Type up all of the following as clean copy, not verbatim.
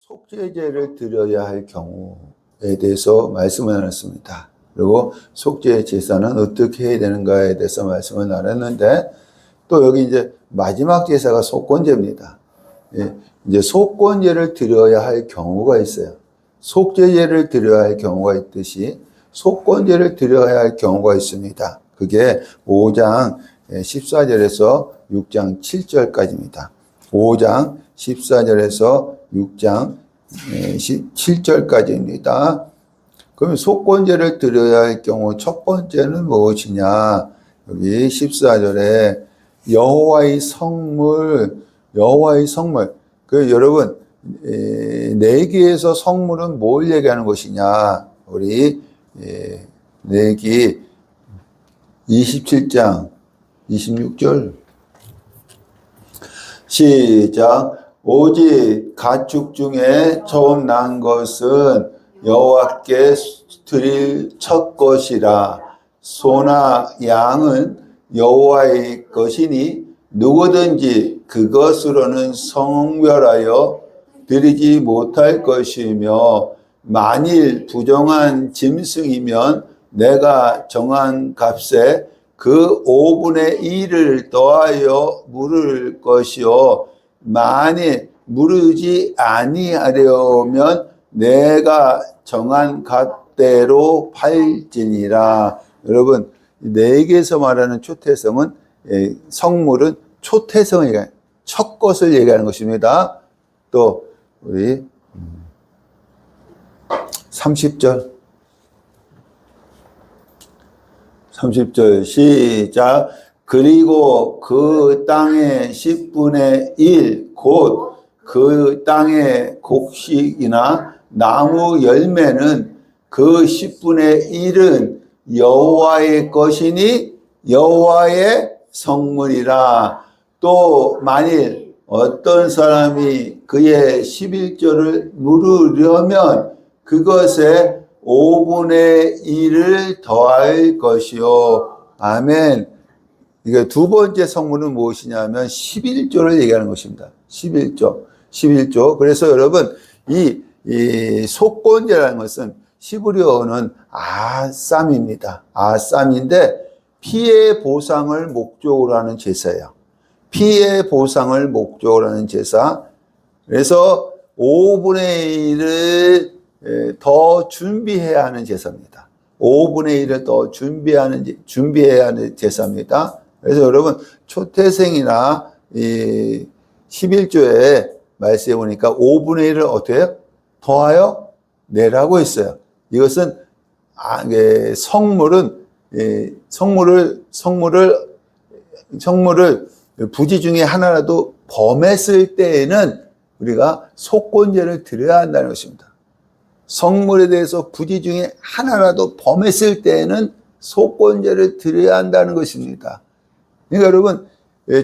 속죄제를 드려야 할 경우에 대해서 말씀을 나눴습니다. 그리고 속죄 제사는 어떻게 해야 되는가에 대해서 말씀을 나눴는데, 또 여기 이제 마지막 제사가 속건제입니다. 예, 이제 속건제를 드려야 할 경우가 있어요. 속죄제를 드려야 할 경우가 있듯이 속건제를 드려야 할 경우가 있습니다. 그게 5장 14절에서 6장 7절까지입니다. 5장 14절에서 6장 7절까지입니다. 그럼 속건제를 드려야 할 경우 첫 번째는 무엇이냐? 여기 14절에 여호와의 성물. 그 여러분, 내기에서 성물은 뭘 얘기하는 것이냐? 우리 내기 27장 26절 시작. 오직 가축 중에 처음 난 것은 여호와께 드릴 첫 것이라. 소나 양은 여호와의 것이니 누구든지 그것으로는 성별하여 드리지 못할 것이며, 만일 부정한 짐승이면 내가 정한 값에 그 5분의 1을 더하여 물을 것이요, 만일 무르지 아니하려면 내가 정한 값대로 팔지니라. 여러분, 내게서 말하는 초태성은, 성물은 초태성을 얘기하는, 첫 것을 얘기하는 것입니다. 또 우리 30절 시작. 그리고 그 땅의 10분의 1 곧 그 땅의 곡식이나 나무 열매는 그 10분의 1은 여호와의 것이니 여호와의 성물이라. 또 만일 어떤 사람이 그의 11조를 물으려면 그것에 5분의 1을 더할 것이요. 아멘. 이게 두 번째 성물은 무엇이냐면 11조를 얘기하는 것입니다. 11조. 그래서 여러분, 이 속건제라는 것은 히브리어는 아쌈입니다. 아쌈인데 피해 보상을 목적으로 하는 제사예요. 피해 보상을 목적으로 하는 제사. 그래서 5분의 1을 더 준비해야 하는 제사입니다. 5분의 1을 더 준비해야 하는 제사입니다. 그래서 여러분, 초태생이나 이 11조에 말씀해 보니까 5분의 1을 어떻게 해요? 더하여 내라고 했어요. 이것은 성물을 부지 중에 하나라도 범했을 때에는 우리가 속건제를 드려야 한다는 것입니다. 성물에 대해서 부지 중에 하나라도 범했을 때에는 속건제를 드려야 한다는 것입니다. 그러니까 여러분,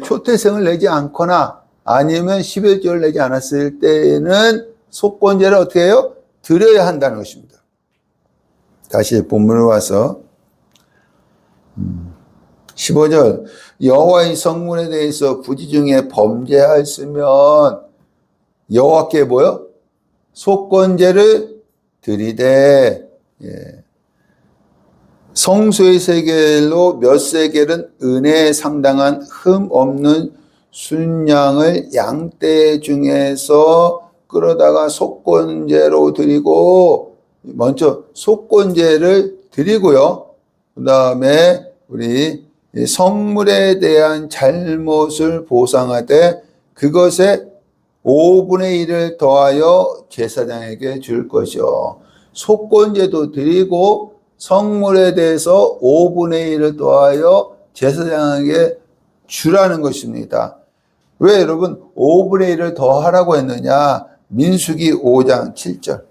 초태생을 내지 않거나 아니면 11조를 내지 않았을 때에는 속건제를 어떻게 해요? 드려야 한다는 것입니다. 다시 본문을 와서 15절. 여호와의 성물에 대해서 부지 중에 범죄하였으면 여호와께 뭐요? 속건제를 드리되, 성소의 세겔로 몇 세겔은 은혜에 상당한 흠 없는 순양을 양떼 중에서 끌어다가 속건제로 드리고, 먼저 속건제를 드리고요. 그 다음에 우리 성물에 대한 잘못을 보상하되 그것에 5분의 1을 더하여 제사장에게 줄 것이요. 속건제도 드리고 성물에 대해서 5분의 1을 더하여 제사장에게 주라는 것입니다. 왜 여러분 5분의 1을 더하라고 했느냐? 민수기 5장 7절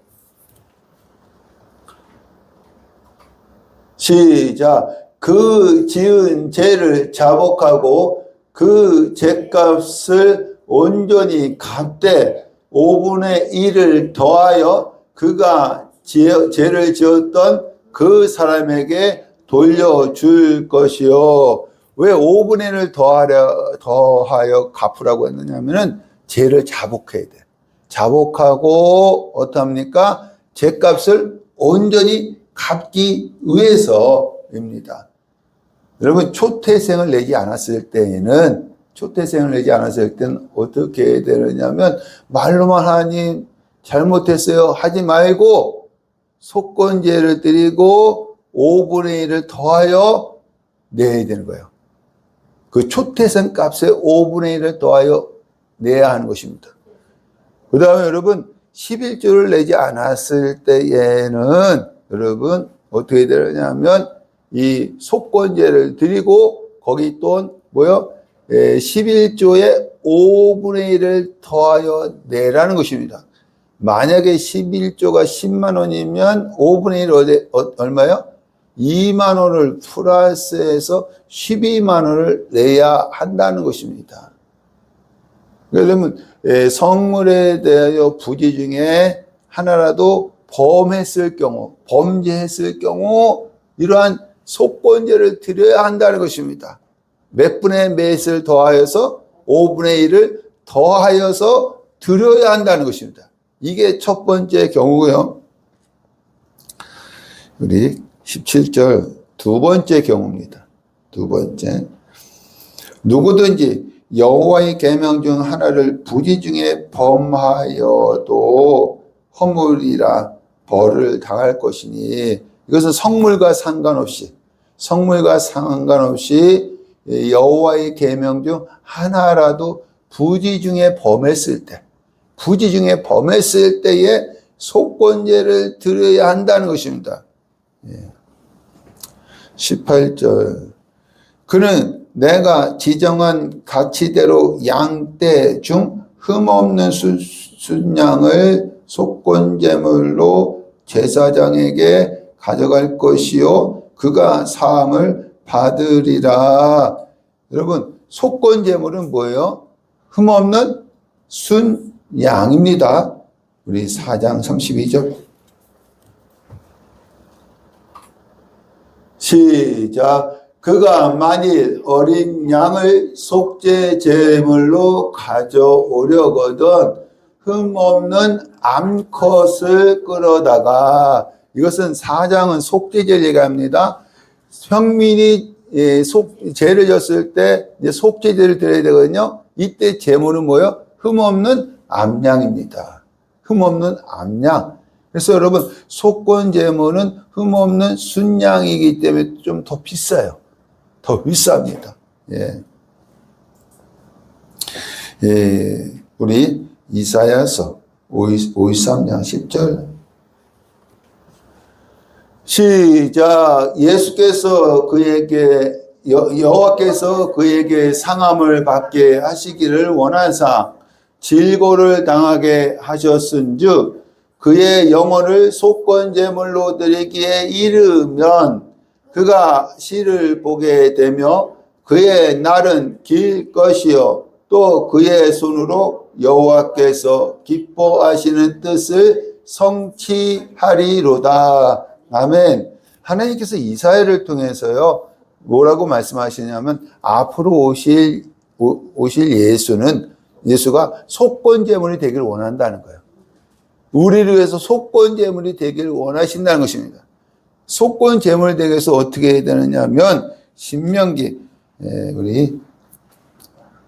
시작. 그 지은 죄를 자복하고 그 죄값을 온전히 갚되 5분의 1을 더하여 그가 죄를 지었던 그 사람에게 돌려줄 것이요. 왜 5분의 1을 더하여 갚으라고 했느냐면은 죄를 자복해야 돼. 자복하고 어떠합니까? 죗값을 온전히 갚기 위해서입니다. 여러분, 초태생을 내지 않았을 때는 어떻게 해야 되느냐면, 말로만 하니 잘못했어요 하지 말고 속건제를 드리고 5분의 1을 더하여 내야 되는 거예요. 그 초태생 값에 5분의 1을 더하여 내야 하는 것입니다. 그 다음에 여러분, 11조를 내지 않았을 때에는 여러분 어떻게 되느냐면 이 속건제를 드리고 거기 또 뭐요? 11조에 5분의 1을 더하여 내라는 것입니다. 만약에 11조가 10만 원이면 5분의 1 얼마요? 2만 원을 플러스해서 12만 원을 내야 한다는 것입니다. 그러면 성물에 대하여 부지 중에 하나라도 범죄했을 경우 이러한 속건제를 드려야 한다는 것입니다. 몇 분의 몇을 더하여서 5분의 1을 더하여서 드려야 한다는 것입니다. 이게 첫 번째 경우고요. 우리 17절 두 번째 경우입니다. 두 번째, 누구든지 여호와의 계명 중 하나를 부지 중에 범하여도 허물이라 벌을 당할 것이니, 이것은 성물과 상관없이 여호와의 계명 중 하나라도 부지 중에 범했을 때에 속건제를 드려야 한다는 것입니다. 18절, 그는 내가 지정한 가치대로 양떼 중 흠없는 순양을 속건제물로 제사장에게 가져갈 것이요 그가 사함을 받으리라. 여러분, 속건제물은 뭐예요? 흠없는 순양입니다. 우리 4장 32절 시작. 그가 만일 어린 양을 속죄 제물로 가져오려거든 흠없는 암컷을 끌어다가, 이것은 4장은 속죄제를 얘기합니다. 평민이 죄를 졌을 때 이제 속죄제를 드려야 되거든요. 이때 제물은 뭐예요? 흠없는 암양입니다. 흠없는 암양. 그래서 여러분, 속건 제물은 흠없는 순양이기 때문에 좀 더 비싸요. 더 비쌉니다. 우리 이사야서 53장 10절 시작. 예수께서 그에게 여호와께서 그에게 상함을 받게 하시기를 원하사 질고를 당하게 하셨은즉 그의 영혼을 속건제물로 드리기에 이르면 그가 시를 보게 되며 그의 날은 길 것이요 또 그의 손으로 여호와께서 기뻐하시는 뜻을 성취하리로다. 아멘. 하나님께서 이사야를 통해서요 뭐라고 말씀하시냐면 앞으로 오실 예수가 속건제물이 되기를 원한다는 거예요. 우리를 위해서 속건제물이 되기를 원하신다는 것입니다. 속건제물이 되기 위해서 어떻게 해야 되느냐 하면 신명기 우리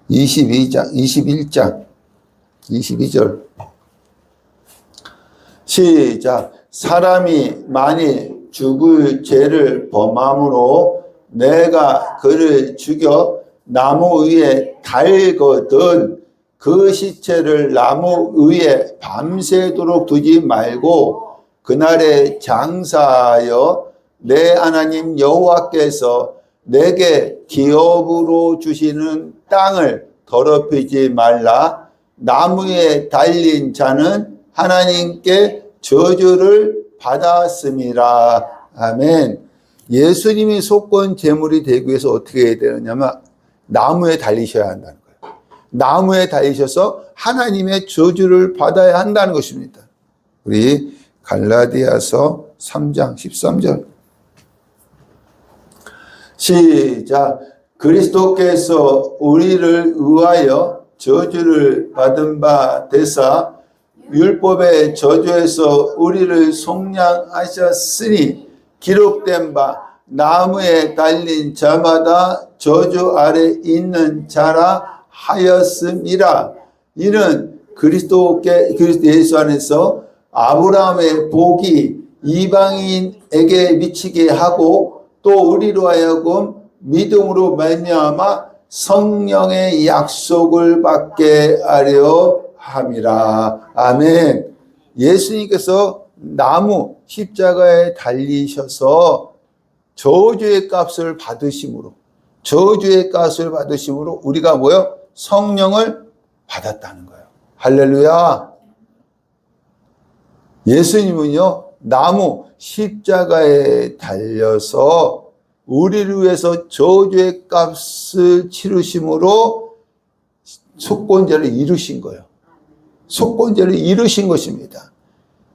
21장 22절 시작. 사람이 만일 죽을 죄를 범함으로 내가 그를 죽여 나무 위에 달거든 그 시체를 나무 위에 밤새도록 두지 말고 그날에 장사하여 내 하나님 여호와께서 내게 기업으로 주시는 땅을 더럽히지 말라. 나무에 달린 자는 하나님께 저주를 받았음이라. 아멘. 예수님이 속건 제물이 되기 위해서 어떻게 해야 되느냐면 나무에 달리셔야 한다는 거예요. 나무에 달리셔서 하나님의 저주를 받아야 한다는 것입니다. 우리 갈라디아서 3장 13절 시작. 그리스도께서 우리를 위하여 저주를 받은 바 되사 율법의 저주에서 우리를 속량하셨으니 기록된 바 나무에 달린 자마다 저주 아래 있는 자라 하였음이라. 이는 그리스도 예수 안에서 아브라함의 복이 이방인에게 미치게 하고 또 우리로 하여금 믿음으로 말미암아 성령의 약속을 받게 하려 함이라. 아멘. 예수님께서 나무 십자가에 달리셔서 저주의 값을 받으심으로 우리가 뭐요? 성령을 받았다는 거예요. 할렐루야. 예수님은요, 나무 십자가에 달려서 우리를 위해서 저주의 값을 치르심으로 속건제를 이루신 거예요. 속건제를 이루신 것입니다.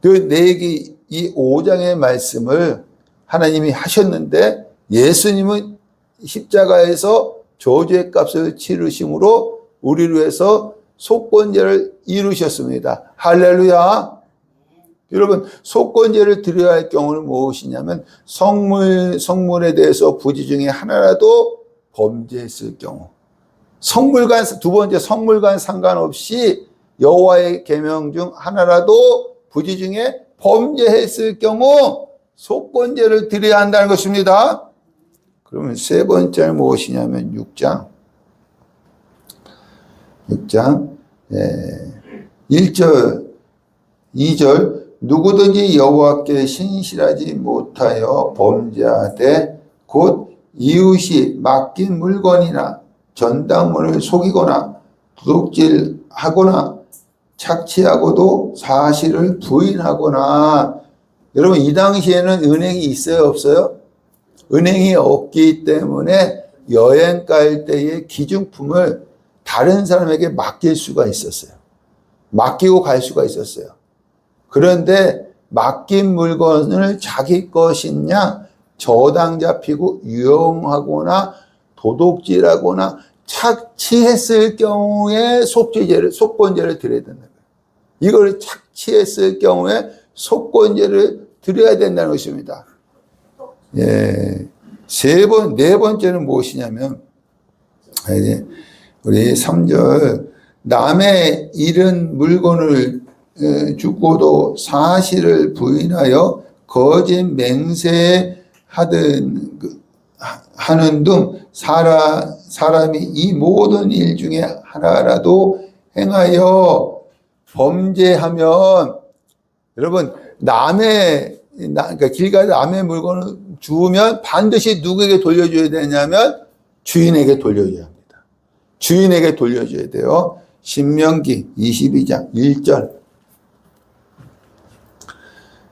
그 레위기 이 5장의 말씀을 하나님이 하셨는데 예수님은 십자가에서 저주의 값을 치르심으로 우리를 위해서 속건제를 이루셨습니다. 할렐루야. 여러분, 속건제를 드려야 할 경우는 무엇이냐면 성물에 대해서 부지 중에 하나라도 범죄했을 경우, 두 번째 성물간 상관없이 여호와의 계명 중 하나라도 부지 중에 범죄했을 경우 속건제를 드려야 한다는 것입니다. 그러면 세 번째는 무엇이냐면 6장 1절 2절 누구든지 여호와께 신실하지 못하여 범죄하되 곧 이웃이 맡긴 물건이나 전당물을 속이거나 도둑질하거나 착취하고도 사실을 부인하거나. 여러분, 이 당시에는 은행이 있어요, 없어요? 은행이 없기 때문에 여행 갈 때의 기중품을 다른 사람에게 맡길 수가 있었어요. 맡기고 갈 수가 있었어요. 그런데 맡긴 물건을 자기 것이냐, 저당 잡히고 유용하거나 도둑질하거나 착취했을 경우에 속건제를 드려야 된다. 이걸 착취했을 경우에 속건제를 드려야 된다는 것입니다. 예. 네 번째는 무엇이냐면, 우리 3절, 남의 잃은 물건을 주고도 사실을 부인하여 거짓 맹세하는 등 사람이 이 모든 일 중에 하나라도 행하여 범죄하면, 여러분, 그러니까 길 가다 남의 물건을 주우면 반드시 누구에게 돌려줘야 되냐면 주인에게 돌려줘야 합니다. 주인에게 돌려줘야 돼요. 신명기 22장 1절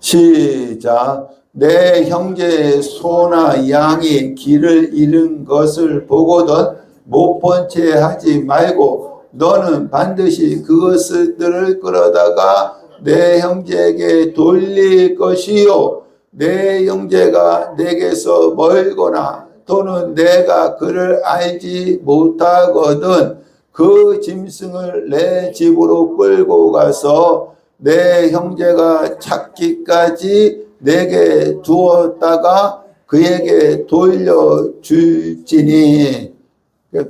시작. 내 형제의 소나 양이 길을 잃은 것을 보거든 못 본 채 하지 말고 너는 반드시 그것들을 끌어다가 내 형제에게 돌릴 것이요. 내 형제가 내게서 멀거나 또는 내가 그를 알지 못하거든 그 짐승을 내 집으로 끌고 가서 내 형제가 찾기까지 내게 두었다가 그에게 돌려줄지니.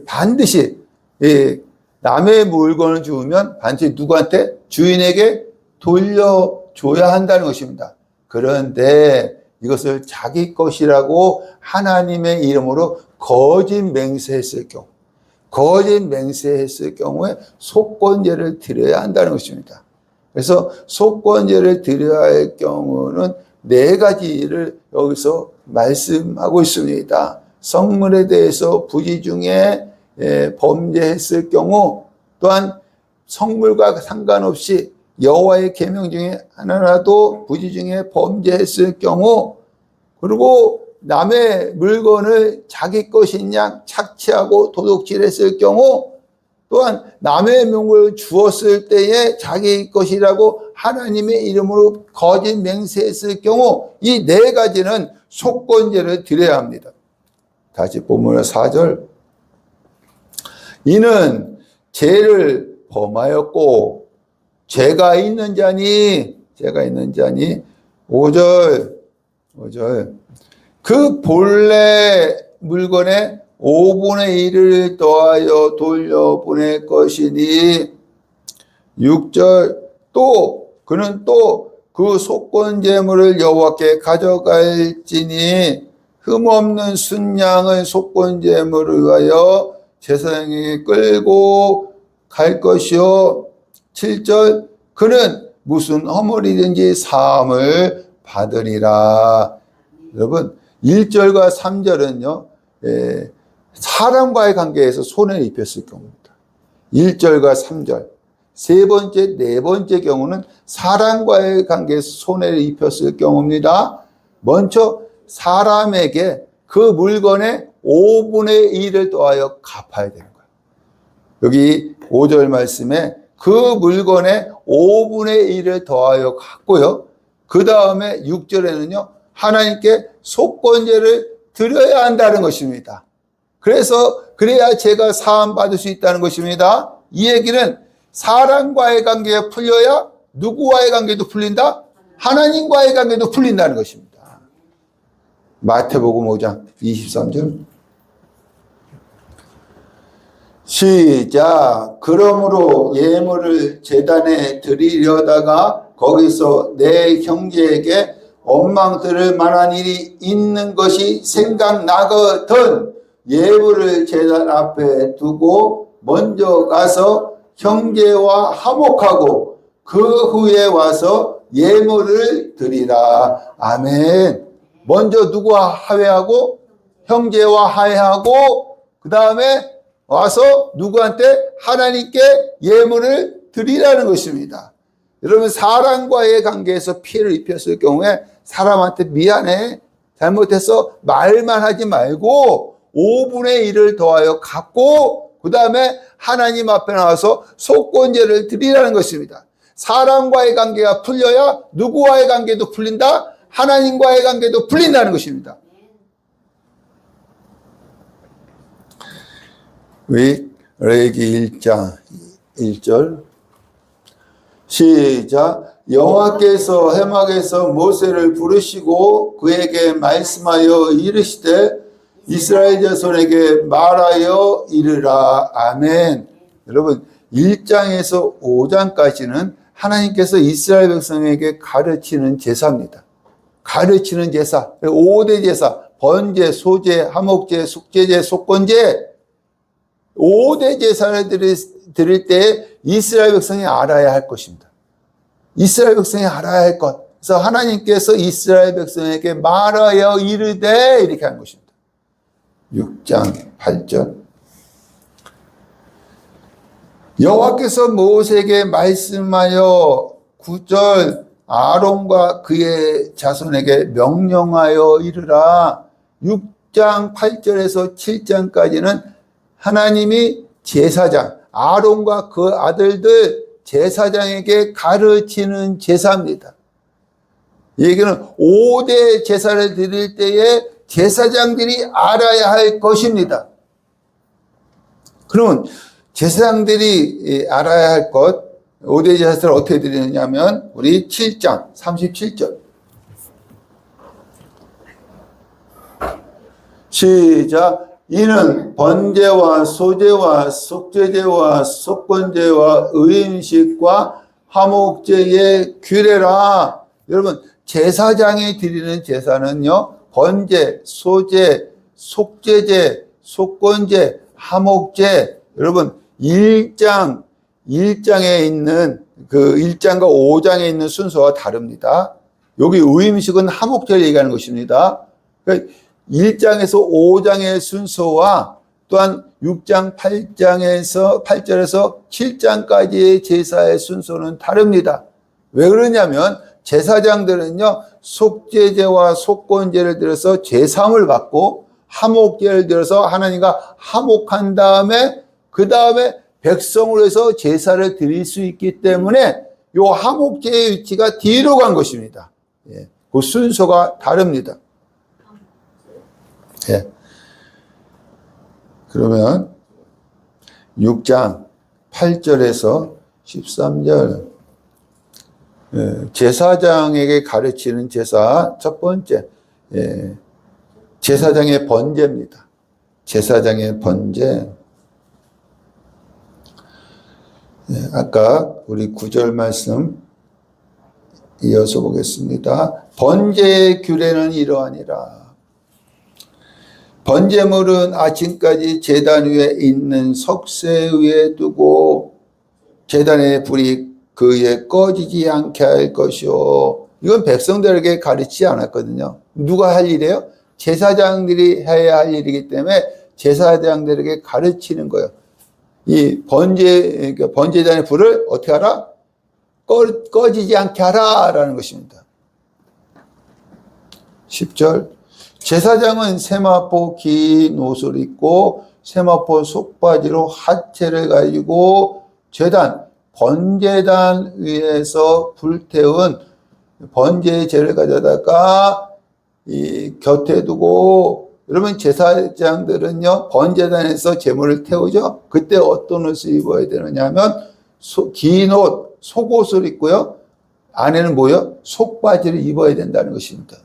반드시 남의 물건을 주우면 반드시 누구한테? 주인에게 돌려줘야 한다는 것입니다. 그런데 이것을 자기 것이라고 하나님의 이름으로 거짓 맹세했을 경우에 속건제를 드려야 한다는 것입니다. 그래서 속건제를 드려야 할 경우는 네 가지를 여기서 말씀하고 있습니다. 성물에 대해서 부지 중에 범죄했을 경우, 또한 성물과 상관없이 여호와의 계명 중에 하나라도 부지 중에 범죄했을 경우, 그리고 남의 물건을 자기 것인 양 착취하고 도둑질했을 경우, 또한 남의 명을 주었을 때에 자기 것이라고 하나님의 이름으로 거짓 맹세했을 경우, 이 네 가지는 속건제를 드려야 합니다. 다시 본문의 4절. 이는 죄를 범하였고 죄가 있는 자니 5절 그 본래 물건의 5분의 1을 더하여 돌려보낼 것이니 6절 또 그는 또 그 속건 제물을 여호와께 가져갈지니 흠없는 순양을 속건 제물을 위하여 제사장에게 끌고 갈 것이요 7절 그는 무슨 허물이든지 사함을 받으리라. 여러분 1절과 3절은요 사람과의 관계에서 손해를 입혔을 경우입니다. 1절과 3절 세 번째, 네 번째 경우는 사람과의 관계에서 손해를 입혔을 경우입니다. 먼저 사람에게 그 물건의 5분의 1을 더하여 갚아야 되는 거예요. 여기 5절 말씀에 그 물건의 5분의 1을 더하여 갚고요. 그 다음에 6절에는요. 하나님께 속건제를 드려야 한다는 것입니다. 그래야 제가 사함 받을 수 있다는 것입니다. 이 얘기는 사람과의 관계가 풀려야 누구와의 관계도 풀린다? 하나님과의 관계도 풀린다는 것입니다. 마태복음 5장 23절 시작. 그러므로 예물을 제단에 드리려다가 거기서 내 형제에게 원망 들을 만한 일이 있는 것이 생각나거든 예물을 제단 앞에 두고 먼저 가서 형제와 화목하고 그 후에 와서 예물을 드리라. 아멘. 먼저 누구와 화해하고 형제와 화해하고 그 다음에 와서 누구한테 하나님께 예물을 드리라는 것입니다. 여러분 사람과의 관계에서 피해를 입혔을 경우에 사람한테 미안해 잘못해서 말만 하지 말고 5분의 1을 더하여 갚고 그 다음에 하나님 앞에 나와서 속건제를 드리라는 것입니다. 사람과의 관계가 풀려야 누구와의 관계도 풀린다. 하나님과의 관계도 풀린다는 것입니다. 레위기 1장 1절 시작. 여호와께서 회막에서 모세를 부르시고 그에게 말씀하여 이르시되 이스라엘 자손에게 말하여 이르라. 아멘. 여러분 1장에서 5장까지는 하나님께서 이스라엘 백성에게 가르치는 제사입니다. 가르치는 제사 5대 제사 번제, 소제, 화목제, 속제제, 속건제 5대 제사를 드릴 때 이스라엘 백성이 알아야 할 것입니다. 이스라엘 백성이 알아야 할 것. 그래서 하나님께서 이스라엘 백성에게 말하여 이르되 이렇게 한 것입니다. 6장 8절 여호와께서 모세에게 말씀하여 9절 아론과 그의 자손에게 명령하여 이르라. 6장 8절에서 7장까지는 하나님이 제사장 아론과 그 아들들 제사장에게 가르치는 제사입니다. 이 얘기는 5대 제사를 드릴 때에 제사장들이 알아야 할 것입니다. 그러면 제사장들이 알아야 할 것 5대 제사를 어떻게 드리느냐면 우리 7장 37절 시작. 이는 번제와 소제와 속죄제와 속건제와 의임식과 화목제의 규례라. 여러분 제사장이 드리는 제사는요 번제, 소제, 속죄제, 속건제, 화목제 여러분 1장에 있는 그 1장과 5장에 있는 순서와 다릅니다. 여기 의임식은 화목제를 얘기하는 것입니다. 그러니까 1장에서 5장의 순서와 또한 6장 8절에서 7장까지의 제사의 순서는 다릅니다. 왜 그러냐면 제사장들은요 속죄제와 속건제를 들어서 제사함을 받고 화목제를 들어서 하나님과 화목한 다음에 그 다음에 백성으로 해서 제사를 드릴 수 있기 때문에 이 화목제의 위치가 뒤로 간 것입니다. 예, 그 순서가 다릅니다. 예. 그러면 6장 8절에서 13절 제사장에게 가르치는 제사 첫 번째, 제사장의 번제입니다. 제사장의 번제. 아까 우리 9절 말씀 이어서 보겠습니다. 번제의 규례는 이러하니라. 번제물은 아침까지 제단 위에 있는 석쇠 위에 두고 제단의 불이 그 위에 꺼지지 않게 할 것이요. 이건 백성들에게 가르치지 않았거든요. 누가 할 일이에요? 제사장들이 해야 할 일이기 때문에 제사장들에게 가르치는 거예요. 이 번제단의 불을 어떻게 하라? 꺼지지 않게 하라라는 것입니다. 10절. 제사장은 세마포 긴 옷을 입고 세마포 속바지로 하체를 가지고 번제단 위에서 불태운 번제의 재를 가져다가 이 곁에 두고, 여러분 제사장들은요 번제단에서 제물을 태우죠. 그때 어떤 옷을 입어야 되느냐 하면 긴 옷, 속옷을 입고요. 안에는 뭐요? 속바지를 입어야 된다는 것입니다.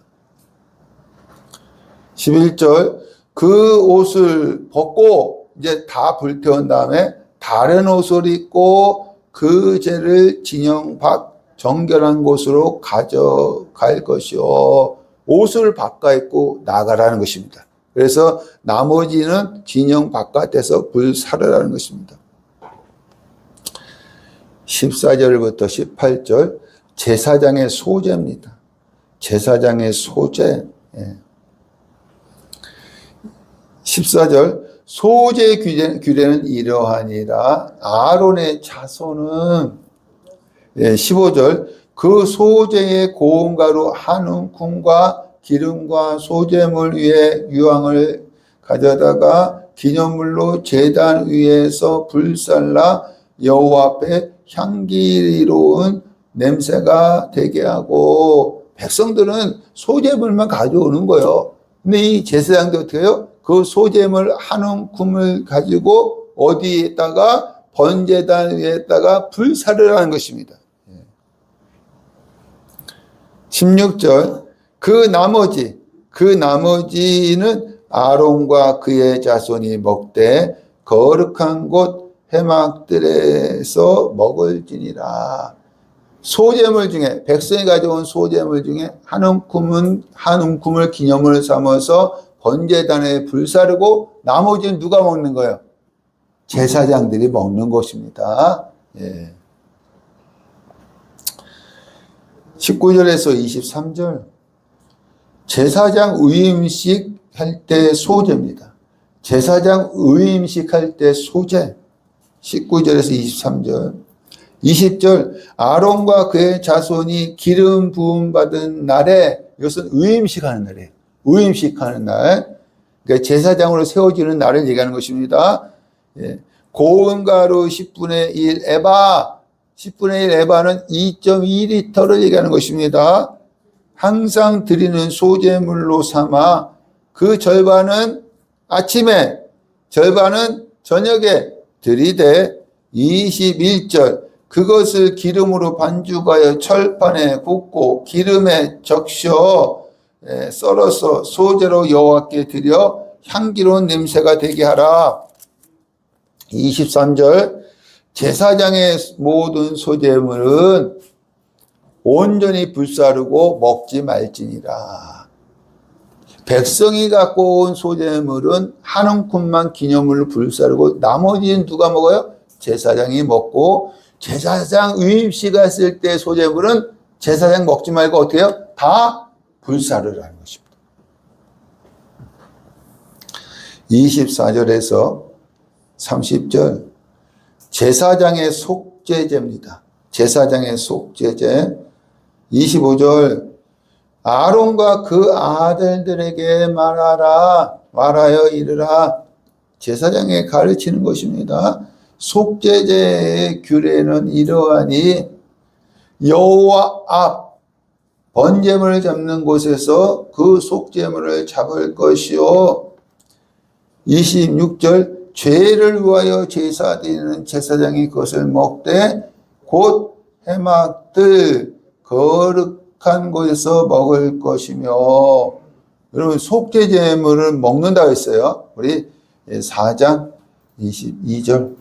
11절. 그 옷을 벗고 이제 다 불태운 다음에 다른 옷을 입고 그 재를 진영 밖 정결한 곳으로 가져갈 것이요. 옷을 바꿔 입고 나가라는 것입니다. 그래서 나머지는 진영 바깥에서 불사르라는 것입니다. 14절부터 18절. 제사장의 소제입니다. 제사장의 소제. 14절. 소제 규례는 이러하니라. 아론의 자손은 15절. 그 소제의 고운 가루 한 움큼과 기름과 소제물 위에 유황을 가져다가 기념물로 제단 위에서 불살라 여호와 앞에 향기로운 냄새가 되게 하고, 백성들은 소제물만 가져오는 거예요. 근데 이 제사장도 어떻게 해요? 그 소제물 한 움큼을 가지고 어디에다가 번제단 위에다가 불사르라는 것입니다. 16절. 그 나머지는 아론과 그의 자손이 먹되 거룩한 곳 회막들에서 먹을지니라. 소제물 중에, 백성이 가져온 소제물 중에 한 움큼을 기념을 삼아서 번제단에 불사르고, 나머지는 누가 먹는 거예요? 제사장들이 먹는 것입니다. 19절에서 23절. 제사장 의임식 할 때 소제입니다. 제사장 의임식 할 때 소제. 19절에서 23절. 20절. 아론과 그의 자손이 기름 부음 받은 날에, 이것은 의임식 하는 날이에요. 의임식 하는 날. 그러니까 제사장으로 세워지는 날을 얘기하는 것입니다. 고운 가루 10분의 1 에바. 10분의 1 에바는 2.2리터를 얘기하는 것입니다. 항상 드리는 소제물로 삼아 그 절반은 아침에, 절반은 저녁에 드리되, 21절. 그것을 기름으로 반죽하여 철판에 굽고 기름에 적셔 썰어서 소제로 여호와께 드려 향기로운 냄새가 되게 하라. 23절. 제사장의 모든 소제물은 온전히 불사르고 먹지 말지니라. 백성이 갖고 온 소제물은 한 움큼만 기념물로 불사르고, 나머지는 누가 먹어요? 제사장이 먹고, 제사장 의임식 했을 때 소제물은 제사장 먹지 말고 어떻게 해요? 다 불사르라는 것입니다. 24절에서 30절. 제사장의 속죄제입니다. 제사장의 속죄제. 25절. 아론과 그 아들들에게 말하여 이르라. 제사장에 가르치는 것입니다. 속죄제의 규례는 이러하니 여호와 앞 번제물을 잡는 곳에서 그 속죄물을 잡을 것이요. 26절. 죄를 위하여 제사 드리는 제사장이 그것을 먹되 곧 회막들 거룩한 곳에서 먹을 것이며. 여러분, 속죄 제물을 먹는다고 했어요. 우리 4장 22절.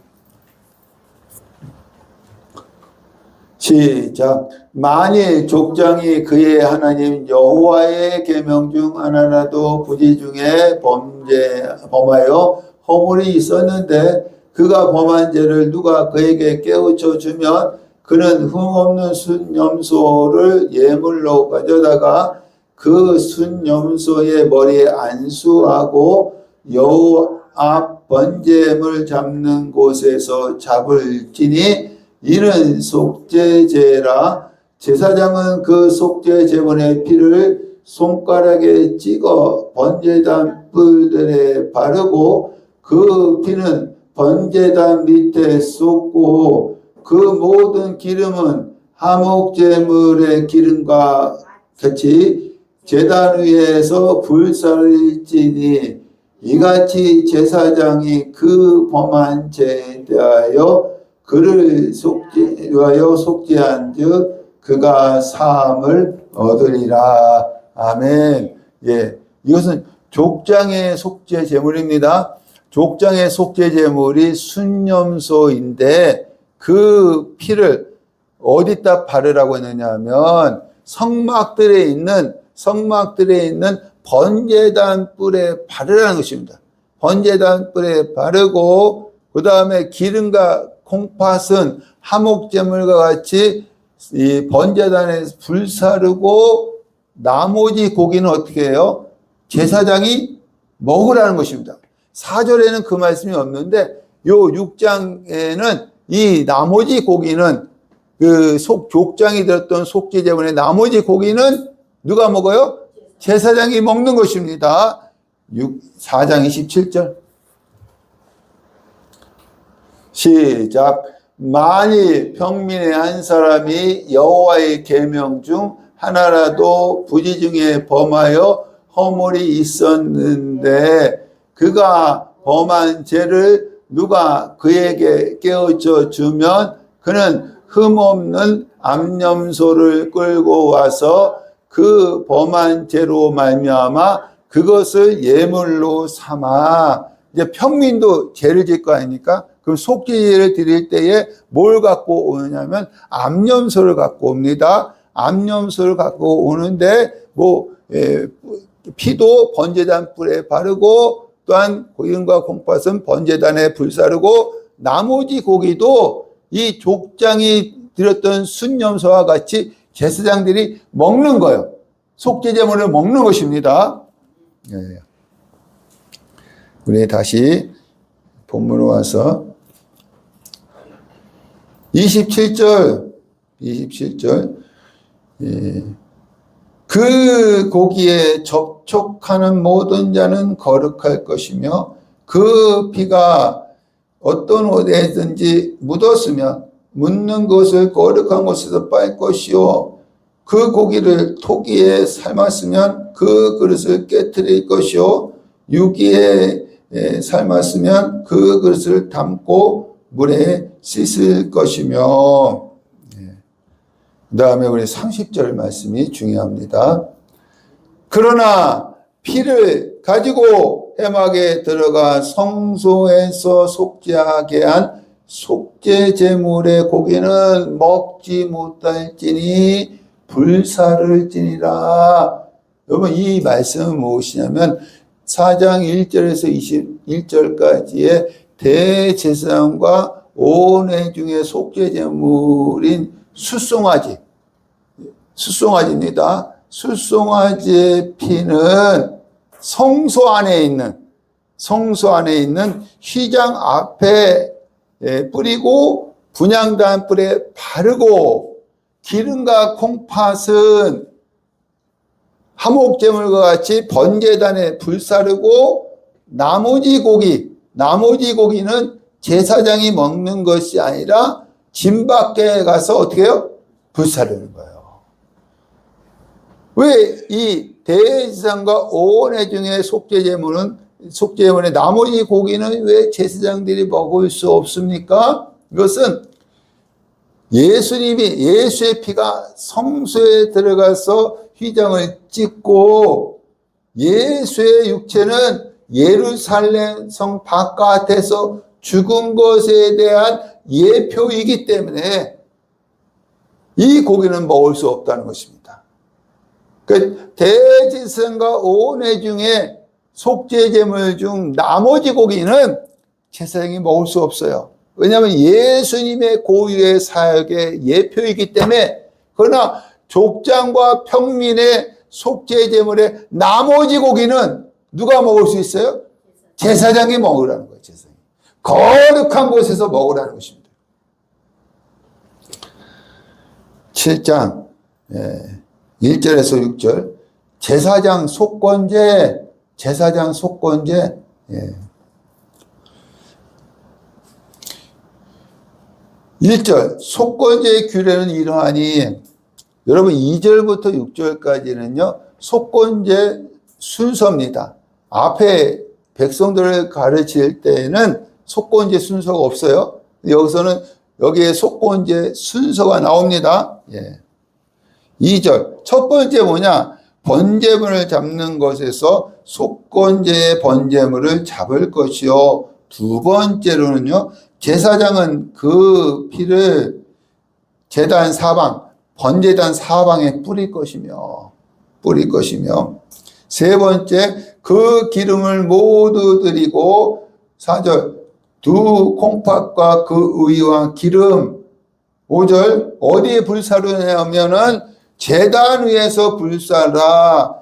시작. 만일 족장이 그의 하나님 여호와의 계명 중 하나라도 부지 중에 범하여 허물이 있었는데 그가 범한 죄를 누가 그에게 깨우쳐 주면 그는 흠없는 순염소를 예물로 가져다가 그 순염소의 머리에 안수하고 여호와 앞 번제물 잡는 곳에서 잡을지니 이는 속죄제라. 제사장은 그 속죄 제물의 피를 손가락에 찍어 번제단 뿔들에 바르고 그 피는 번제단 밑에 쏟고 그 모든 기름은 화목제물의 기름과 같이 제단 위에서 불사를지니 이같이 제사장이 그 범한 죄에 대하여 그를 속죄한 즉 그가 사함을 얻으리라. 아멘. 예, 이것은 족장의 속죄 제물입니다. 족장의 속죄 제물이 순염소인데 그 피를 어디다 바르라고 했느냐 하면 성막들에 있는 번제단 뿔에 바르라는 것입니다. 번제단 뿔에 바르고 그 다음에 기름과 콩팥은 화목제물과 같이 이 번제단에 불사르고 나머지 고기는 어떻게 해요? 제사장이 먹으라는 것입니다. 4절에는 그 말씀이 없는데 요 6장에는 이 나머지 고기는 그 족장이 들었던 속죄제물의 나머지 고기는 누가 먹어요? 제사장이 먹는 것입니다. 4장 27절. 시작. 만일 평민의 한 사람이 여호와의 계명 중 하나라도 부지 중에 범하여 허물이 있었는데 그가 범한 죄를 누가 그에게 깨우쳐 주면 그는 흠없는 암염소를 끌고 와서 그 범한 죄로 말미암아 그것을 예물로 삼아. 이제 평민도 죄를 짓 거 아닙니까? 그럼 속죄제를 드릴 때에 뭘 갖고 오느냐면 암염소를 갖고 옵니다. 암염소를 갖고 오는데 피도 번제단 뿔에 바르고 또한 고기과 콩팥은 번제단에 불사르고 나머지 고기도 이 족장이 드렸던 순염소와 같이 제사장들이 먹는 거예요. 속죄제물을 먹는 것입니다. 네. 우리 다시 본문으로 와서 27절 예. 그 고기에 접촉하는 모든 자는 거룩할 것이며 그 피가 어떤 옷에든지 묻었으면 묻는 것을 거룩한 곳에서 빨 것이요 그 고기를 토기에 삶았으면 그 그릇을 깨뜨릴 것이요 유기에 삶았으면 그 그릇을 담고 물에 씻을 것이며. 그 다음에 우리 30절 말씀이 중요합니다. 그러나 피를 가지고 회막에 들어가 성소에서 속죄하게 한 속죄제물의 고기는 먹지 못할지니 불사를지니라. 여러분 이 말씀은 무엇이냐면 4장 1절에서 21절까지의 대제사장과 온회 중에 속죄제물인 숫송아지입니다. 숫송아지의 피는 성소 안에 있는 휘장 앞에 뿌리고 분향단 뿔에 바르고 기름과 콩팥은 화목제물과 같이 번제단에 불사르고 나머지 고기는 제사장이 먹는 것이 아니라 진 밖에 가서 어떻게 해요? 불사르는 거예요. 왜 이 대제사장과 온회 중에 속죄제물의 나머지 고기는 왜 제사장들이 먹을 수 없습니까? 이것은 예수의 피가 성소에 들어가서 휘장을 찍고 예수의 육체는 예루살렘 성 바깥에서 죽은 것에 대한 예표이기 때문에 이 고기는 먹을 수 없다는 것입니다. 그 대제사장과 온회 중에 속죄제물 중 나머지 고기는 제사장이 먹을 수 없어요. 왜냐하면 예수님의 고유의 사역의 예표이기 때문에. 그러나 족장과 평민의 속죄제물의 나머지 고기는 누가 먹을 수 있어요? 제사장이 먹으라는 거예요. 제사장이. 거룩한 곳에서 먹으라는 것입니다. 7장 1절에서 6절 제사장 속건제 1절 속건제의 규례는 이러하니, 여러분 2절부터 6절까지는요 속건제 순서입니다. 앞에 백성들을 가르칠 때에는 속건제 순서가 없어요. 여기서는 여기에 속건제 순서가 나옵니다. 2절 첫 번째 뭐냐, 번제물을 잡는 것에서 속건제의 번제물을 잡을 것이요, 두 번째로는요 제사장은 그 피를 제단 사방, 번제단 사방에 뿌릴 것이며, 세 번째 그 기름을 모두 드리고, 4절 두 콩팥과 그 의와 기름, 5절 어디에 불사르냐면은 제단 위에서 불사라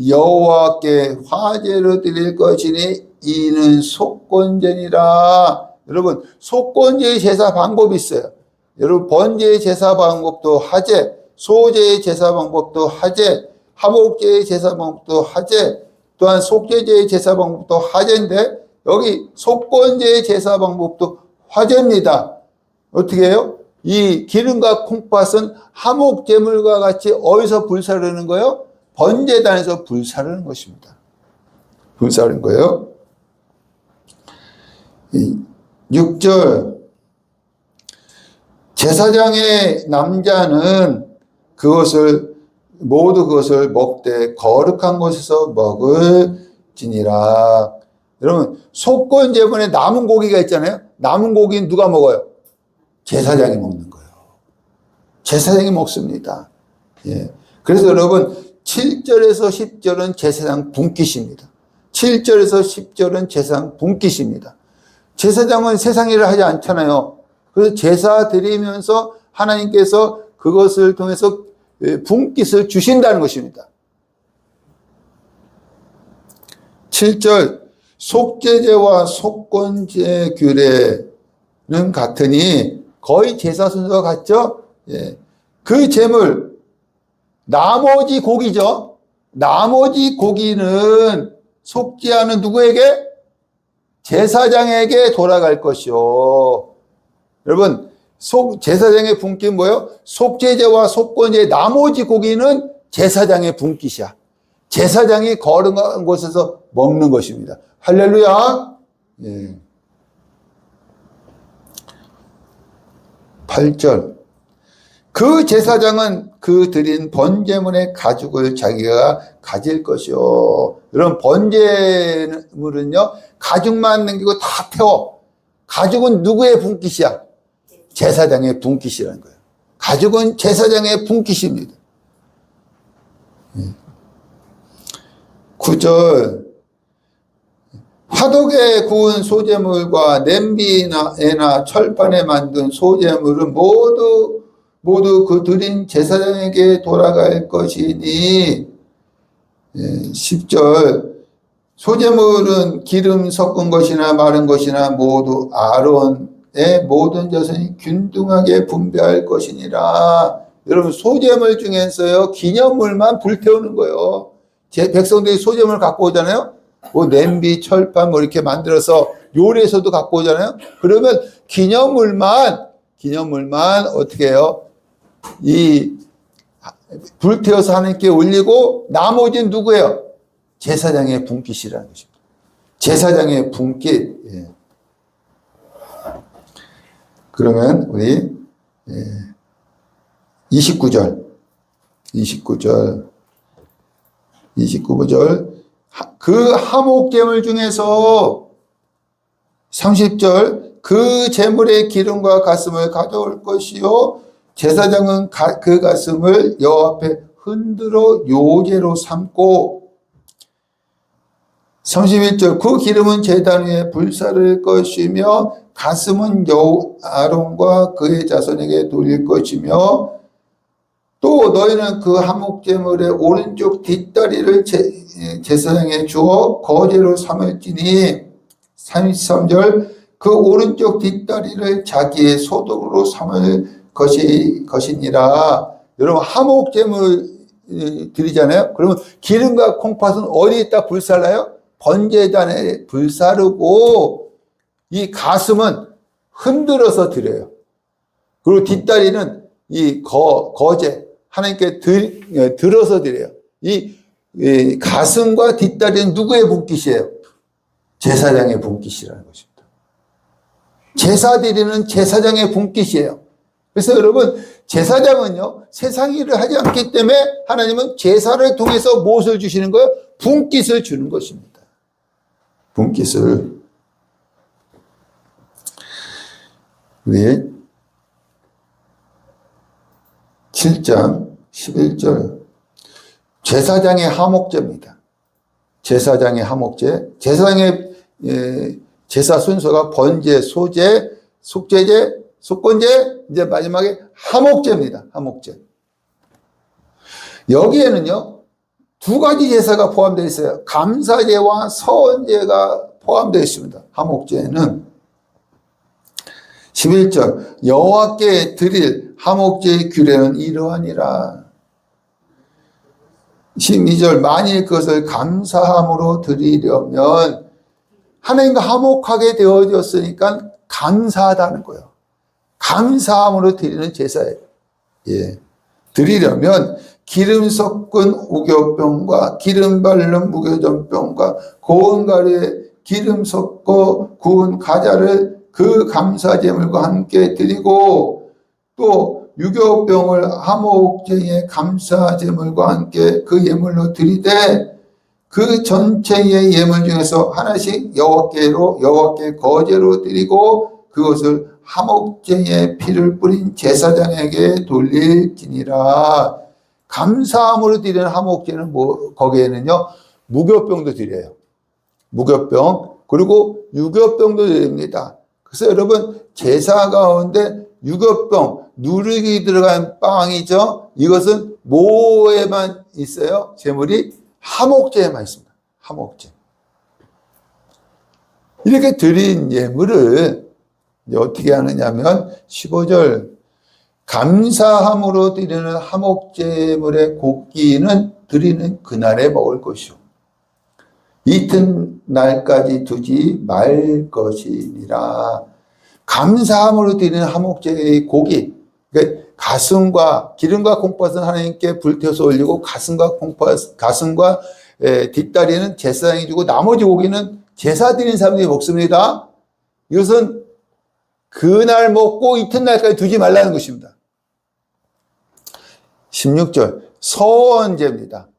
여호와께 화제로 드릴 것이니 이는 속건제니라. 여러분 속건제의 제사 방법이 있어요. 여러분 번제의 제사 방법도 하제, 소제의 제사 방법도 하제, 화목제의 제사 방법도 하제, 또한 속죄제의 제사 방법도 하제인데 여기 속건제의 제사 방법도 화제입니다. 어떻게 해요? 이 기름과 콩팥은 화목제물과 같이 어디서 불사르는 거예요? 번제단에서 불사르는 것입니다. 불사르는 거예요. 6절 제사장의 남자는 모두 그것을 먹되 거룩한 곳에서 먹을지니라. 여러분 속건제물에 남은 고기가 있잖아요. 남은 고기는 누가 먹어요? 제사장이 먹는 거예요. 제사장이 먹습니다. 그래서 여러분 7절에서 10절은 제사장 분깃입니다. 7절에서 10절은 제사장 분깃입니다. 제사장은 세상 일을 하지 않잖아요. 그래서 제사 드리면서 하나님께서 그것을 통해서 분깃을 주신다는 것입니다. 7절 속죄제와 속건제 규례는 같으니, 거의 제사 순서가 같죠? 그 제물 나머지 고기죠. 나머지 고기는 속죄하는 누구에게? 제사장에게 돌아갈 것이요. 여러분 제사장의 분깃 뭐예요? 속죄제와 속건제의 나머지 고기는 제사장의 분깃이야. 제사장이 거룩한 곳에서 먹는 것입니다. 할렐루야. 8절 그 제사장은 그 드린 번제물의 가죽을 자기가 가질 것이요. 이런 번제물은요 가죽만 남기고 다 태워. 가죽은 누구의 분깃이야? 제사장의 분깃이라는 거예요. 가죽은 제사장의 분깃입니다. 9절 화덕에 구운 소재물과 냄비나 철판에 만든 소재물은 모두 그 드린 제사장에게 돌아갈 것이니. 10절 소재물은 기름 섞은 것이나 마른 것이나 모두 아론의 모든 자손이 균등하게 분배할 것이니라. 여러분 소재물 중에서요 기념물만 불태우는 거예요. 백성들이 소재물 갖고 오잖아요. 뭐 냄비, 철판 뭐 이렇게 만들어서 요리에서도 갖고 오잖아요. 그러면 기념물만 어떻게 해요? 이 불태워서 하나님께 올리고 나머지는 누구예요? 제사장의 분깃이라는 것입니다. 제사장의 분깃. 그러면 우리 29절. 그 화목제물 중에서 30절 그 제물의 기름과 가슴을 가져올 것이요 제사장은 그 가슴을 여호와 앞에 흔들어 요제로 삼고 31절 그 기름은 제단 위에 불사를 것이며 가슴은 아론과 그의 자손에게 돌릴 것이며 또 너희는 그 화목제물의 오른쪽 뒷다리를 제사장에 주어 거제로 삼을지니 33절 그 오른쪽 뒷다리를 자기의 소득으로 삼을 것이니라. 여러분 화목제물 드리잖아요. 그러면 기름과 콩팥은 어디에다 불살라요? 번제단에 불사르고 이 가슴은 흔들어서 드려요. 그리고 뒷다리는 이 거제 하나님께 들어서 드려요. 이 가슴과 뒷다리는 누구의 분깃이에요? 제사장의 분깃이라는 것입니다. 제사 드리는 제사장의 분깃이에요. 그래서 여러분 제사장은요 세상 일을 하지 않기 때문에 하나님은 제사를 통해서 무엇을 주시는 거예요? 분깃을 주는 것입니다. 분깃을. 우리 7장 11절 제사장의 화목제입니다. 제사장의 화목제. 제사장의 제사 순서가 번제, 소제, 속제제, 속건제, 이제 마지막에 화목제입니다. 화목제. 여기에는요, 두 가지 제사가 포함되어 있어요. 감사제와 서원제가 포함되어 있습니다. 화목제에는. 11절, 여호와께 드릴 화목제의 규례는 이러하니라. 12절, 만일 그것을 감사함으로 드리려면 하나님과 화목하게 되어졌으니까 감사하다는 거예요. 감사함으로 드리는 제사예요. 예. 드리려면 기름 섞은 우겨병과 기름 바른 무교전병과 고운 가루에 기름 섞어 구운 가자를 그 감사제물과 함께 드리고 또 유교병을 화목제의 감사제물과 함께 그 예물로 드리되 그 전체의 예물 중에서 하나씩 여호와께 거제로 드리고 그것을 화목제의 피를 뿌린 제사장에게 돌릴지니라. 감사함으로 드리는 화목제는 거기에는요 무교병도 드려요. 무교병 그리고 유교병도 드립니다. 그래서 여러분 제사 가운데 유교병 누룩이 들어간 빵이죠. 이것은 뭐에만 있어요? 제물이 화목제에만 있습니다. 화목제. 이렇게 드린 예물을 어떻게 하느냐면 15절 감사함으로 드리는 화목제물의 고기는 드리는 그날에 먹을 것이요 이튿날까지 두지 말 것이니라. 감사함으로 드리는 화목제의 고기, 그러니까 가슴과 기름과 콩팥은 하나님께 불태워서 올리고 가슴과 뒷다리는 제사장이 주고 나머지 고기는 제사 드린 사람들이 먹습니다. 이것은 그날 먹고 이튿날까지 두지 말라는 것입니다. 16절 서원제입니다.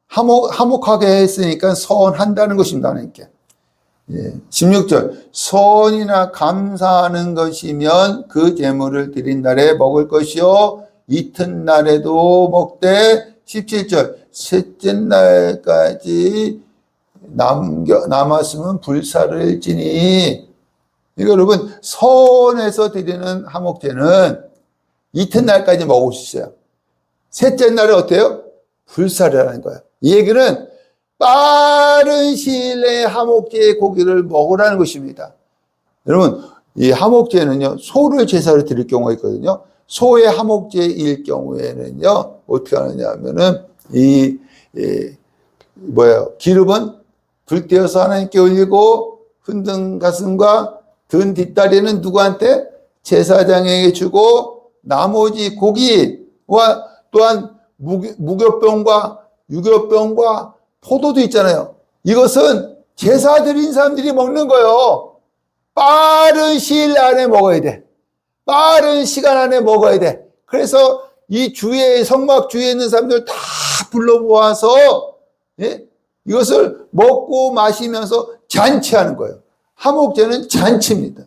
화목하게 했으니까 서원한다는 것입니다. 하나님께. 16절 서원이나 감사하는 것이면 그 제물을 드린 날에 먹을 것이요 이튿날에도 먹되 17절 셋째 날까지 남았으면 불사를 지니. 이거 여러분 서원해서 드리는 화목제는 이튿날까지 먹을 수 있어요. 셋째 날에 어때요? 불사르라는 거예요. 이 얘기는 빠른 시일 내에 화목제의 고기를 먹으라는 것입니다. 여러분 이 화목제는요 소를 제사로 드릴 경우가 있거든요. 소의 화목제일 경우에는요 어떻게 하느냐 하면은 기름은 불태워서 하나님께 올리고 흔든 가슴과 든 뒷다리는 누구한테? 제사장에게 주고 나머지 고기와 또한 무교병과 유교병과 포도도 있잖아요. 이것은 제사 드린 사람들이 먹는 거예요. 빠른 시일 안에 먹어야 돼. 빠른 시간 안에 먹어야 돼. 그래서 이 주위에, 성막 주위에 있는 사람들 다 불러 모아서, 예? 이것을 먹고 마시면서 잔치하는 거예요. 화목제는 잔치입니다.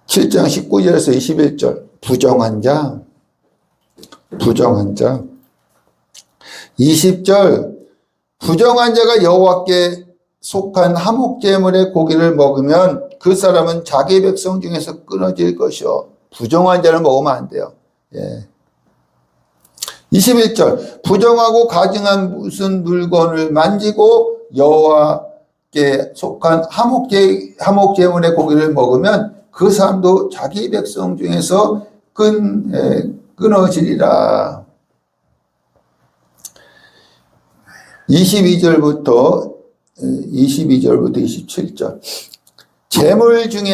7장 19절에서 21절. 부정한 자. 20절. 부정한 자가 여호와께 속한 화목제물의 고기를 먹으면 그 사람은 자기 백성 중에서 끊어질 것이요. 부정한 자를 먹으면 안 돼요. 예. 21절. 부정하고 가증한 무슨 물건을 만지고 여호와께 속한 화목제물의 고기를 먹으면 그 사람도 자기 백성 중에서 끊어지리라. 22절부터 27절. 재물 중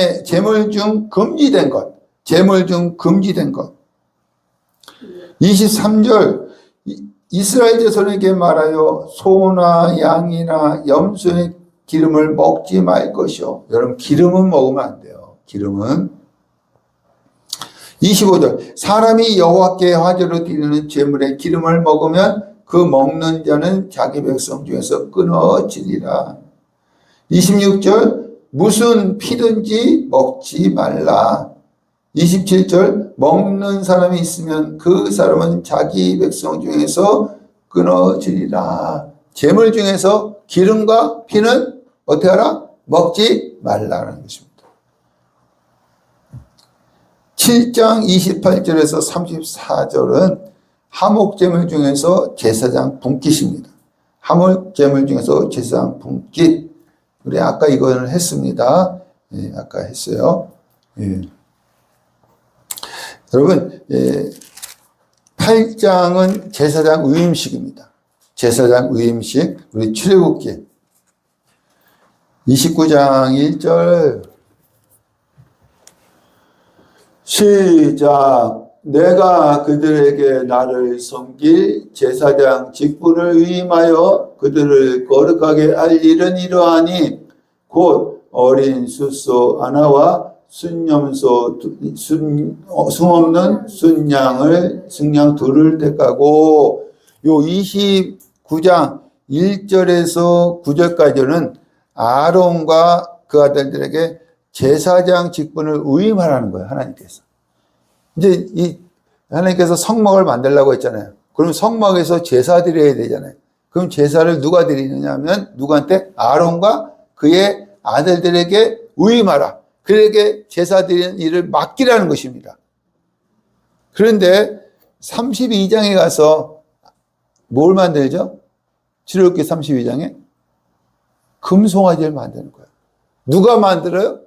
금지된 것. 23절. 이스라엘 자손에게 말하여 소나 양이나 염소의 기름을 먹지 말 것이요. 여러분, 기름은 먹으면 안 돼요. 기름은. 25절. 사람이 여호와께 화제로 드리는 제물의 기름을 먹으면 그 먹는 자는 자기 백성 중에서 끊어지리라. 26절. 무슨 피든지 먹지 말라. 27절. 먹는 사람이 있으면 그 사람은 자기 백성 중에서 끊어지리라. 제물 중에서 기름과 피는 어떻게 하라? 먹지 말라는 것입니다. 7장 28절에서 34절은 화목제물 중에서 제사장 분깃입니다. 화목제물 중에서 제사장 분깃. 우리 아까 이거는 했습니다. 예, 아까 했어요. 예. 여러분, 8장은 제사장 위임식입니다. 제사장 위임식, 우리 출애굽기 29장 1절 시작. 내가 그들에게 나를 섬길 제사장 직분을 위임하여 그들을 거룩하게 할 일은 이러하니 곧 어린 숫소 하나와 순염소 숨없는 순양 둘을 택하고, 요 29장 1절에서 9절까지는 아론과 그 아들들에게 제사장 직분을 위임하라는 거예요. 하나님께서. 이제 이 하나님께서 성막을 만들라고 했잖아요. 그럼 성막에서 제사 드려야 되잖아요. 그럼 제사를 누가 드리느냐 하면 누구한테? 아론과 그의 아들들에게 위임하라. 그에게 제사 드리는 일을 맡기라는 것입니다. 그런데 32장에 가서 뭘 만들죠? 출애굽기 32장에 금송아지를 만드는 거예요. 누가 만들어요?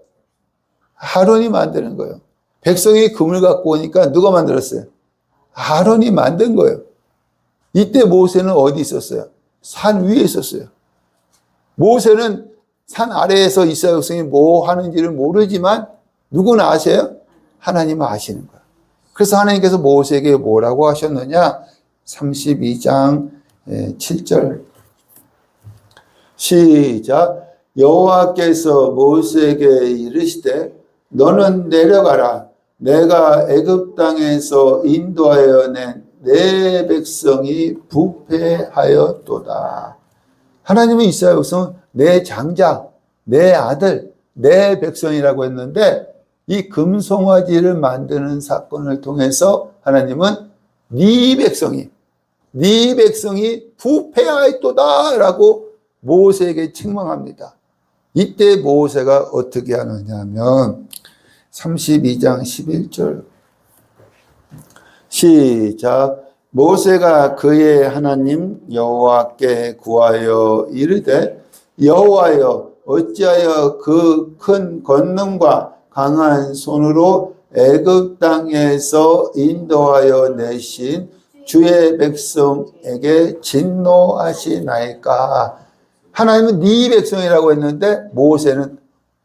아론이 만드는 거예요. 백성이 금을 갖고 오니까 누가 만들었어요? 아론이 만든 거예요. 이때 모세는 어디 있었어요? 산 위에 있었어요. 모세는 산 아래에서 이스라엘 백성이 뭐 하는지를 모르지만 누구나 아세요? 하나님은 아시는 거예요. 그래서 하나님께서 모세에게 뭐라고 하셨느냐? 32장 7절 시작. 여호와께서 모세에게 이르시되 너는 내려가라. 내가 애굽 땅에서 인도하여 낸 내 백성이 부패하였도다. 하나님은 이스라엘 백성은 내 장자, 내 아들, 내 백성이라고 했는데 이 금송아지를 만드는 사건을 통해서 하나님은 네 백성이 부패하였도다 라고 모세에게 책망합니다. 이때 모세가 어떻게 하느냐 하면 32장 11절 시작. 모세가 그의 하나님 여호와께 구하여 이르되 여호와여 어찌하여 그 큰 권능과 강한 손으로 애굽 땅에서 인도하여 내신 주의 백성에게 진노하시나이까. 하나님은 네 백성이라고 했는데 모세는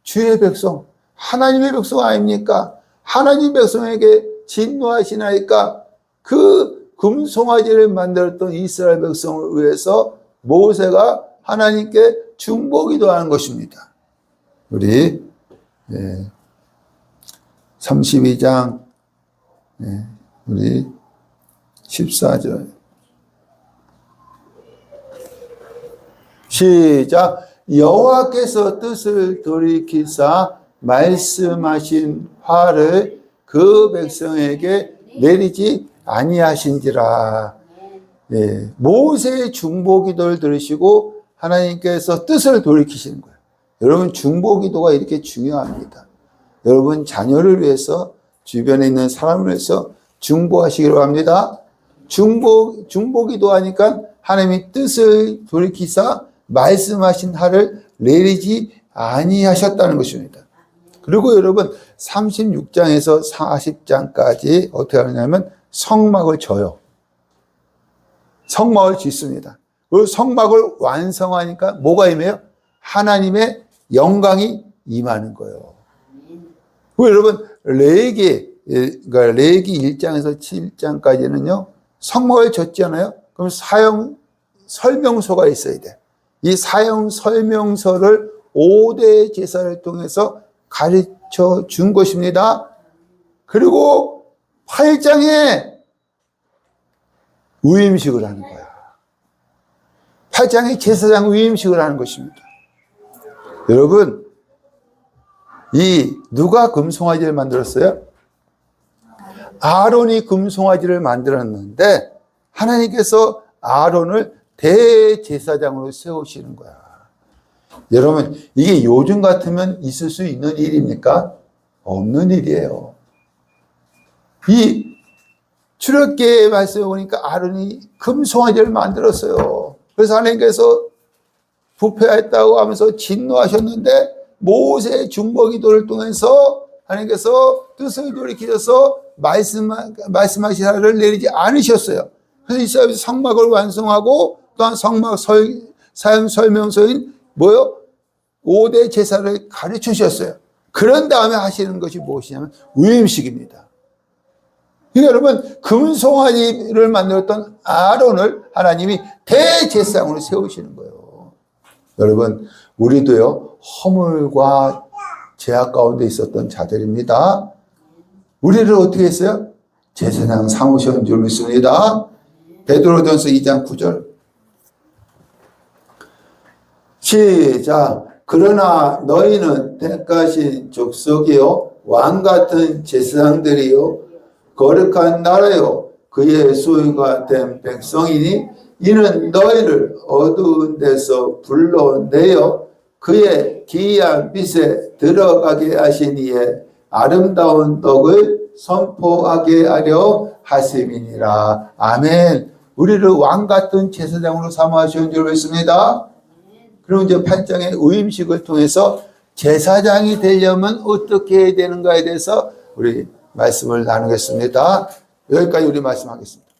주의 백성, 하나님의 백성 아닙니까? 하나님 백성에게 진노하시나이까. 그 금송아지를 만들었던 이스라엘 백성을 위해서 모세가 하나님께 중보기도하는 것입니다. 우리 32장 우리 14절 시작. 여호와께서 뜻을 돌이키사 말씀하신 화를 그 백성에게 내리지 아니하신지라. 모세의 중보기도를 들으시고 하나님께서 뜻을 돌이키시는 거예요. 여러분, 중보기도가 이렇게 중요합니다. 여러분 자녀를 위해서, 주변에 있는 사람을 위해서 중보하시기로 합니다. 중보기도 하니까 하나님이 뜻을 돌이키사 말씀하신 하를 내리지 아니하셨다는 것입니다. 그리고 여러분 36장에서 40장까지 어떻게 하느냐면 성막을 져요. 성막을 짓습니다. 그 성막을 완성하니까 뭐가 임해요? 하나님의 영광이 임하는 거예요. 그 여러분 레위기 1장에서 7장까지는요 성막을 졌잖아요. 그럼 사용 설명서가 있어야 돼. 이 사용 설명서를 5대 제사를 통해서 가르쳐 준 것입니다. 그리고 8장에 위임식을 하는 거야. 8장에 제사장 위임식을 하는 것입니다. 여러분, 이 누가 금송아지를 만들었어요? 아론이 금송아지를 만들었는데 하나님께서 아론을 대제사장으로 세우시는 거야. 여러분, 이게 요즘 같으면 있을 수 있는 일입니까? 없는 일이에요. 이 출애굽기의 말씀에 보니까 아론이 금송아지를 만들었어요. 그래서 하나님께서 부패했다고 하면서 진노하셨는데 모세의 중보기도를 통해서 하나님께서 뜻을 돌이키셔서 말씀하신 하를 내리지 않으셨어요. 그래서 이스라엘 성막을 완성하고 또한 성막 사용 설명서인 뭐요? 5대 제사를 가르쳐 주셨어요. 그런 다음에 하시는 것이 무엇이냐면 위임식입니다. 그러니까 여러분, 금송아지를 만들었던 아론을 하나님이 대제사장으로 세우시는 거예요. 여러분, 우리도요 허물과 죄악 가운데 있었던 자들입니다. 우리를 어떻게 했어요? 제사장 삼으신 줄 믿습니다. 베드로전서 2장 9절 시작. 그러나 너희는 택하신 족속이요 왕같은 제사장들이요 거룩한 나라요 그의 소유가 된 백성이니 이는 너희를 어두운 데서 불러내어 그의 기이한 빛에 들어가게 하신 이의 아름다운 덕을 선포하게 하려 하심이니라. 아멘. 우리를 왕같은 제사장으로 삼으신 줄 믿습니다. 그럼 이제 8장의 위임식을 통해서 제사장이 되려면 어떻게 해야 되는가에 대해서 우리 말씀을 나누겠습니다. 여기까지 우리 말씀하겠습니다.